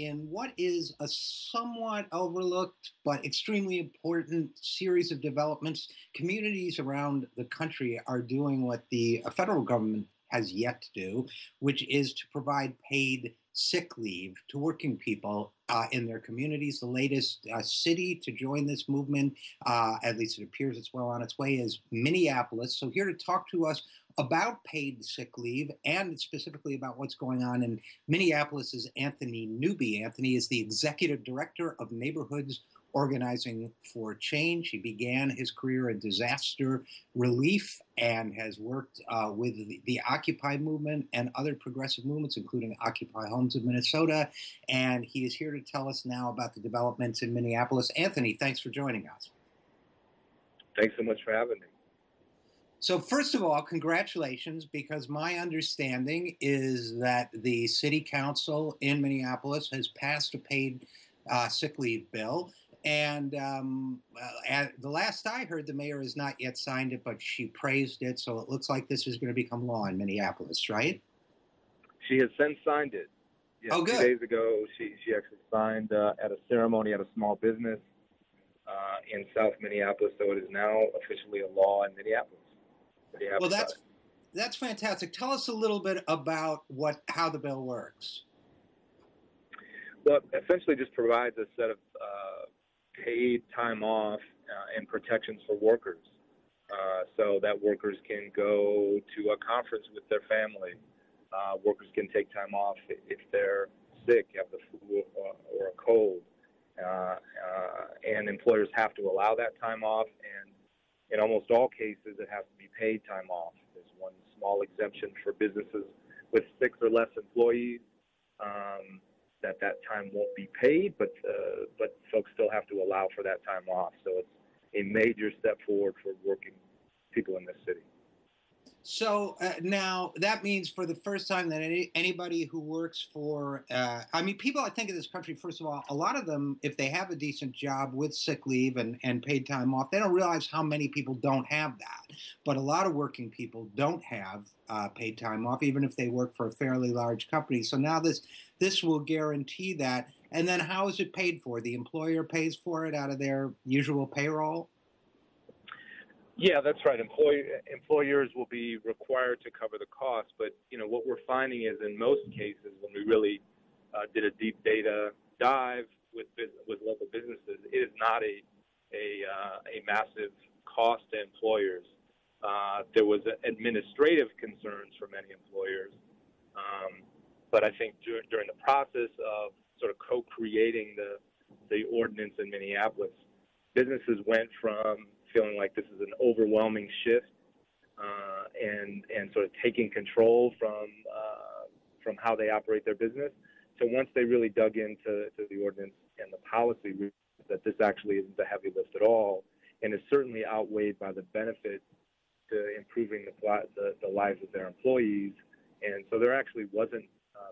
in what is a somewhat overlooked but extremely important series of developments. Communities around the country are doing what the federal government has yet to do, which is to provide paid sick leave to working people in their communities. The latest city to join this movement, at least it appears it's well on its way, is Minneapolis. So here to talk to us about paid sick leave and specifically about what's going on in Minneapolis is Anthony Newby. Anthony is the executive director of Neighborhoods Organizing for Change. He began his career in disaster relief and has worked with the Occupy movement and other progressive movements, including Occupy Homes of Minnesota. And he is here to tell us now about the developments in Minneapolis. Anthony, thanks for joining us. Thanks so much for having me. So first of all, congratulations, because my understanding is that the city council in Minneapolis has passed a paid sick leave bill. And at the last I heard, the mayor has not yet signed it, but she praised it. So it looks like this is going to become law in Minneapolis, right? She has since signed it. Yes, oh, good. 2 days ago, she actually signed at a ceremony at a small business in South Minneapolis. So it is now officially a law in Minneapolis. Well, that's fantastic. Tell us a little bit about how the bill works. Well, it essentially just provides a set of paid time off and protections for workers, so that workers can go to a conference with their family. Workers can take time off if they're sick, have the flu or a cold, and employers have to allow that time off. And in almost all cases, it has to be paid time off. There's one small exemption for businesses with 6 or less employees. That time won't be paid, but folks still have to allow for that time off. So it's a major step forward for working people in this city. So now that means for the first time that anybody who works for, people I think in this country, first of all, a lot of them, if they have a decent job with sick leave and paid time off, they don't realize how many people don't have that. But a lot of working people don't have paid time off, even if they work for a fairly large company. So now this will guarantee that. And then how is it paid for? The employer pays for it out of their usual payroll? Yeah, that's right. Employers will be required to cover the cost, but what we're finding is in most cases when we really did a deep data dive with local businesses, it is not a massive cost to employers. There was administrative concerns for many employers, but I think during the process of sort of co-creating the ordinance in Minneapolis, businesses went from feeling like this is an overwhelming shift and sort of taking control from how they operate their business. So once they really dug into the ordinance and the policy, that this actually isn't a heavy lift at all, and is certainly outweighed by the benefits to improving the lives of their employees. And so there actually wasn't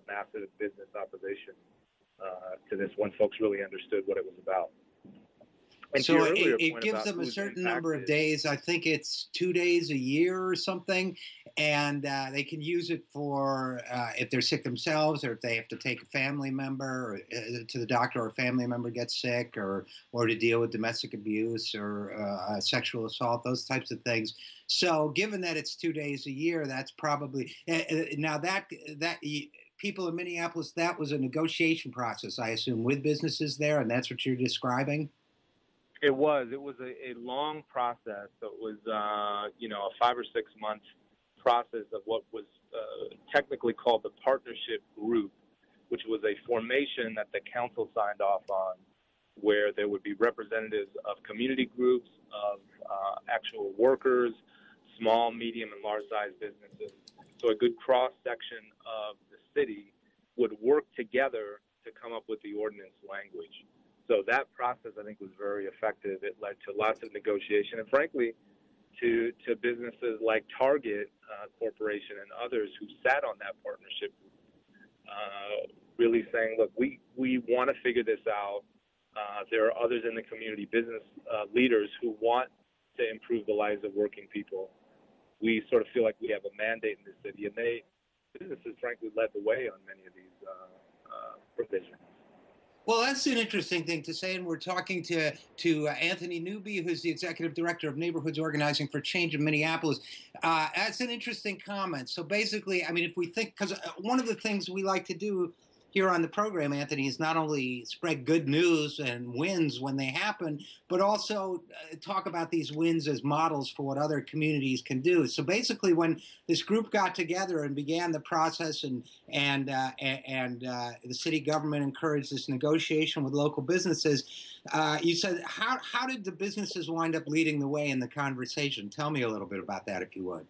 massive business opposition to this once folks really understood what it was about. And so it gives them a certain number of days. I think it's 2 days a year or something, and they can use it for if they're sick themselves, or if they have to take a family member to the doctor, or a family member gets sick, or to deal with domestic abuse or sexual assault, those types of things. So, given that it's 2 days a year, that's probably now that people in Minneapolis, that was a negotiation process, I assume, with businesses there, and that's what you're describing. It was a long process. So it was, a 5 or 6 month process of what was technically called the partnership group, which was a formation that the council signed off on, where there would be representatives of community groups, of actual workers, small, medium, and large-sized businesses. So a good cross-section of the city would work together to come up with the ordinance language. So that process, I think, was very effective. It led to lots of negotiation, and frankly, to businesses like Target Corporation and others who sat on that partnership, really saying, look, we want to figure this out. There are others in the community, business leaders who want to improve the lives of working people. We sort of feel like we have a mandate in this city, and businesses, frankly, led the way on many of these provisions. Well, that's an interesting thing to say, and we're talking to Anthony Newby, who's the executive director of Neighborhoods Organizing for Change in Minneapolis. That's an interesting comment. So basically, I mean, if we think, because one of the things we like to do here on the program, Anthony, is not only spread good news and wins when they happen, but also talk about these wins as models for what other communities can do. So basically, when this group got together and began the process, and the city government encouraged this negotiation with local businesses, you said, how did the businesses wind up leading the way in the conversation? Tell me a little bit about that, if you would.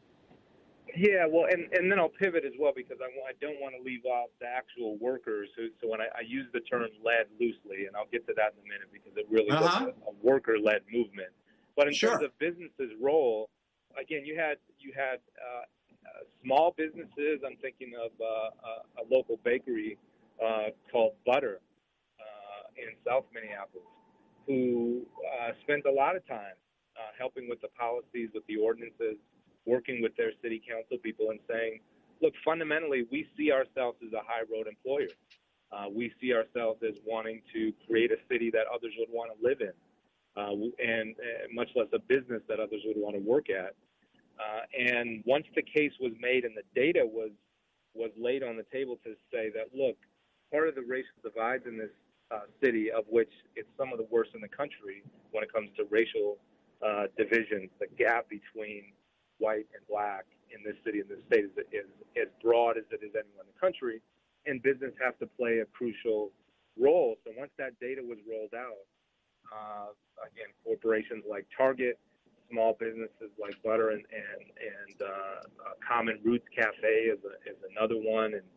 Yeah, well, and then I'll pivot as well, because I don't want to leave off the actual workers. So when I use the term led loosely, and I'll get to that in a minute, because it really was a worker-led movement. But in terms of businesses' role, again, you had small businesses. I'm thinking of a local bakery called Butter in South Minneapolis, who spent a lot of time helping with the policies, with the ordinances, working with their city council people and saying, look, fundamentally, we see ourselves as a high road employer. We see ourselves as wanting to create a city that others would want to live in, and much less a business that others would want to work at. And once the case was made and the data was laid on the table to say that, look, part of the racial divides in this city, of which it's some of the worst in the country when it comes to racial divisions, the gap between white and black in this city and this state is as broad as it is anywhere in the country, and business has to play a crucial role. So once that data was rolled out, again, corporations like Target, small businesses like Butter and Common Roots Cafe is another one, and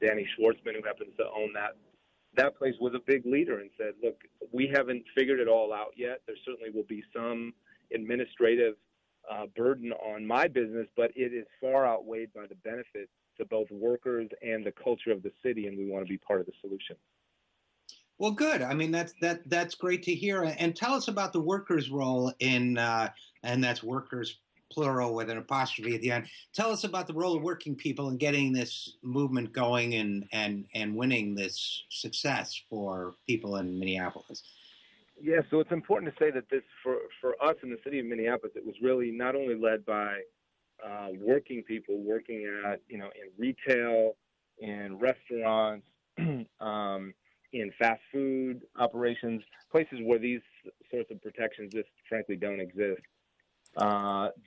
Danny Schwartzman, who happens to own that place, was a big leader and said, look, we haven't figured it all out yet. There certainly will be some administrative burden on my business, but it is far outweighed by the benefit to both workers and the culture of the city, and we want to be part of the solution. Well, good. I mean, that's great to hear. And tell us about the workers' role in, and that's workers plural with an apostrophe at the end. Tell us about the role of working people in getting this movement going and winning this success for people in Minneapolis. Yeah, so it's important to say that this, for us in the city of Minneapolis, it was really not only led by working people working at, in retail, in restaurants, in fast food operations, places where these sorts of protections just frankly don't exist.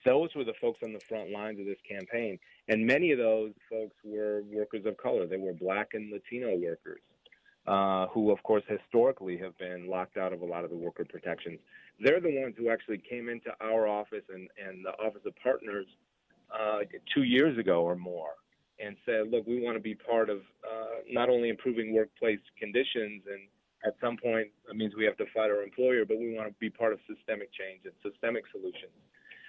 Those were the folks on the front lines of this campaign. And many of those folks were workers of color. They were Black and Latino workers. Who, of course, historically have been locked out of a lot of the worker protections. They're the ones who actually came into our office and the Office of Partners 2 years ago or more and said, look, we want to be part of not only improving workplace conditions, and at some point that means we have to fight our employer, but we want to be part of systemic change and systemic solutions.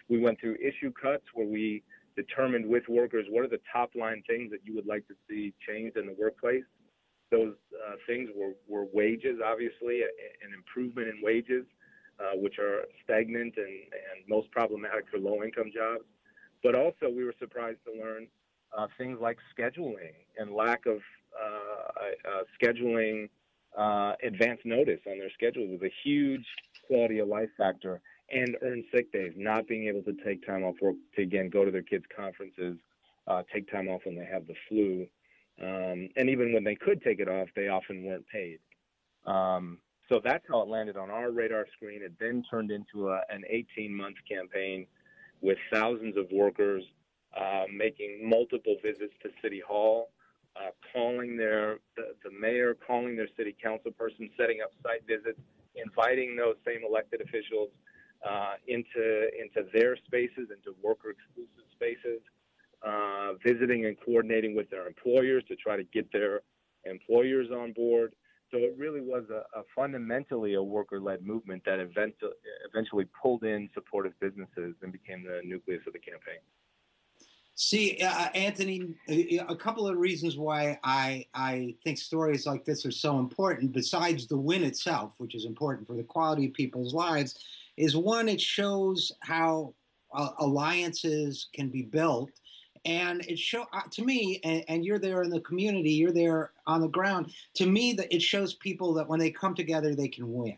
We went through issue cuts where we determined with workers what are the top line things that you would like to see changed in the workplace. Those things were wages, obviously, an improvement in wages, which are stagnant and most problematic for low-income jobs. But also we were surprised to learn things like scheduling and lack of scheduling advance notice on their schedules was a huge quality of life factor, and earned sick days, not being able to take time off work to, again, go to their kids' conferences, take time off when they have the flu. And even when they could take it off, they often weren't paid. So that's how it landed on our radar screen. It then turned into an 18-month campaign with thousands of workers making multiple visits to City Hall, calling the mayor, calling their city council person, setting up site visits, inviting those same elected officials into their spaces, into worker-exclusive spaces. Visiting and coordinating with their employers to try to get their employers on board. So it really was fundamentally a worker-led movement that eventually pulled in supportive businesses and became the nucleus of the campaign. See, Anthony, a couple of reasons why I think stories like this are so important, besides the win itself, which is important for the quality of people's lives, is one, it shows how alliances can be built And it to me, and you're there in the community, you're there on the ground. To me, that it shows people that when they come together, they can win.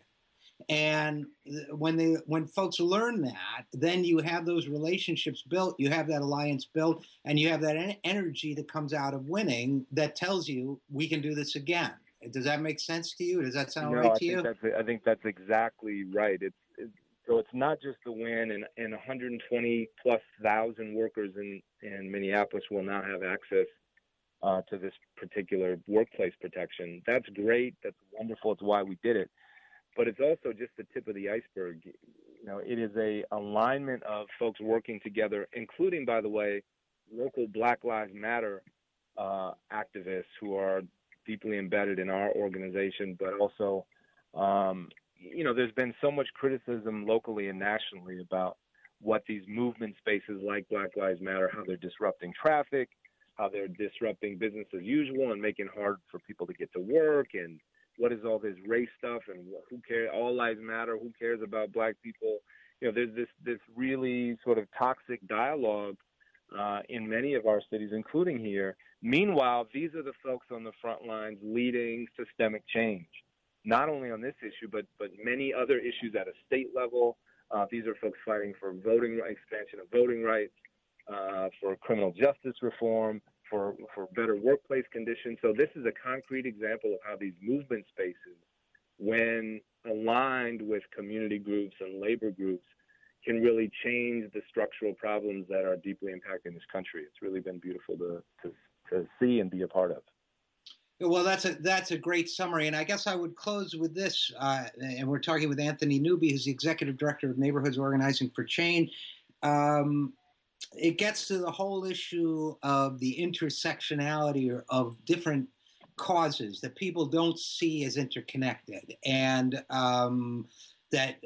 And when folks learn that, then you have those relationships built, you have that alliance built, and you have that energy that comes out of winning that tells you we can do this again. Does that make sense to you? Does that sound right to you? I think that's exactly right. So it's not just the win, and 120,000+ workers in Minneapolis will now have access to this particular workplace protection. That's great. That's wonderful. It's why we did it. But it's also just the tip of the iceberg. It is a alignment of folks working together, including, by the way, local Black Lives Matter activists who are deeply embedded in our organization, but also, there's been so much criticism locally and nationally about what these movement spaces like Black Lives Matter, how they're disrupting traffic, how they're disrupting business as usual and making it hard for people to get to work, and what is all this race stuff, and who cares? All lives matter. Who cares about Black people? There's this really sort of toxic dialogue in many of our cities, including here. Meanwhile, these are the folks on the front lines leading systemic change, not only on this issue, but many other issues at a state level. These are folks fighting for expansion of voting rights, for criminal justice reform, for better workplace conditions. So this is a concrete example of how these movement spaces, when aligned with community groups and labor groups, can really change the structural problems that are deeply impacting this country. It's really been beautiful to see and be a part of. Well, that's a great summary, and I guess I would close with this. And we're talking with Anthony Newby, who's the executive director of Neighborhoods Organizing for Change. It gets to the whole issue of the intersectionality of different causes that people don't see as interconnected, and that,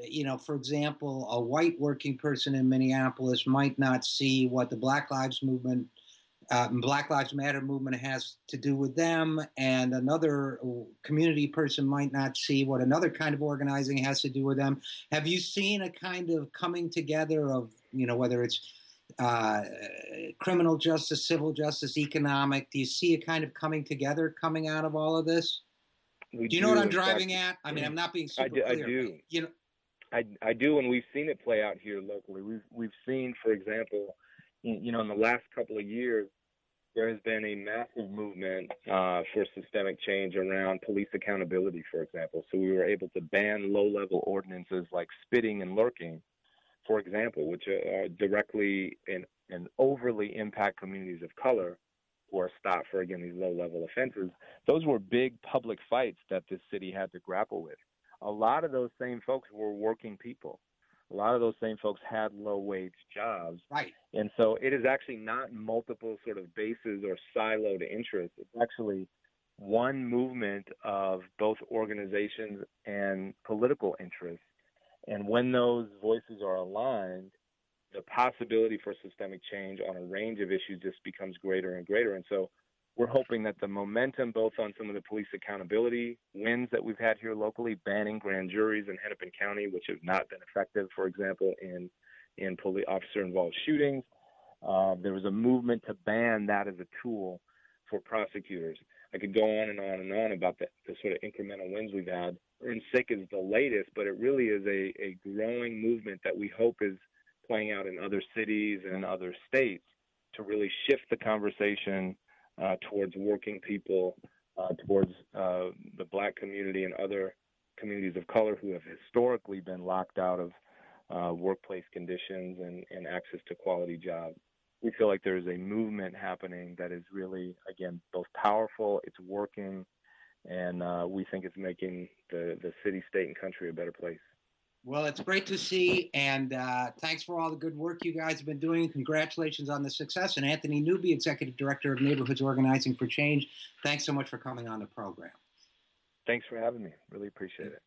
for example, a white working person in Minneapolis might not see what the Black Lives Matter movement has to do with them, and another community person might not see what another kind of organizing has to do with them. Have you seen a kind of coming together of, whether it's criminal justice, civil justice, economic? Do you see a kind of coming together coming out of all of this? Do you know what I'm driving at? I mean, I'm not being super clear. I do. I do, and we've seen it play out here locally. We've seen, for example, in the last couple of years, there has been a massive movement for systemic change around police accountability, for example. So we were able to ban low-level ordinances like spitting and lurking, for example, which directly and overly impact communities of color who are stopped for, again, these low-level offenses. Those were big public fights that this city had to grapple with. A lot of those same folks were working people. A lot of those same folks had low-wage jobs. Right. And so it is actually not multiple sort of bases or siloed interests. It's actually one movement of both organizations and political interests. And when those voices are aligned, the possibility for systemic change on a range of issues just becomes greater and greater. And so we're hoping that the momentum, both on some of the police accountability wins that we've had here locally, banning grand juries in Hennepin County, which have not been effective, for example, in police officer-involved shootings. There was a movement to ban that as a tool for prosecutors. I could go on and on and on about the sort of incremental wins we've had. Earn Sick is the latest, but it really is a growing movement that we hope is playing out in other cities and in other states to really shift the conversation towards working people, towards the Black community and other communities of color who have historically been locked out of workplace conditions and access to quality jobs. We feel like there is a movement happening that is really, again, both powerful, it's working, and we think it's making the city, state, and country a better place. Well, it's great to see, and thanks for all the good work you guys have been doing. Congratulations on the success. And Anthony Newby, Executive Director of Neighborhoods Organizing for Change, thanks so much for coming on the program. Thanks for having me. Really appreciate it.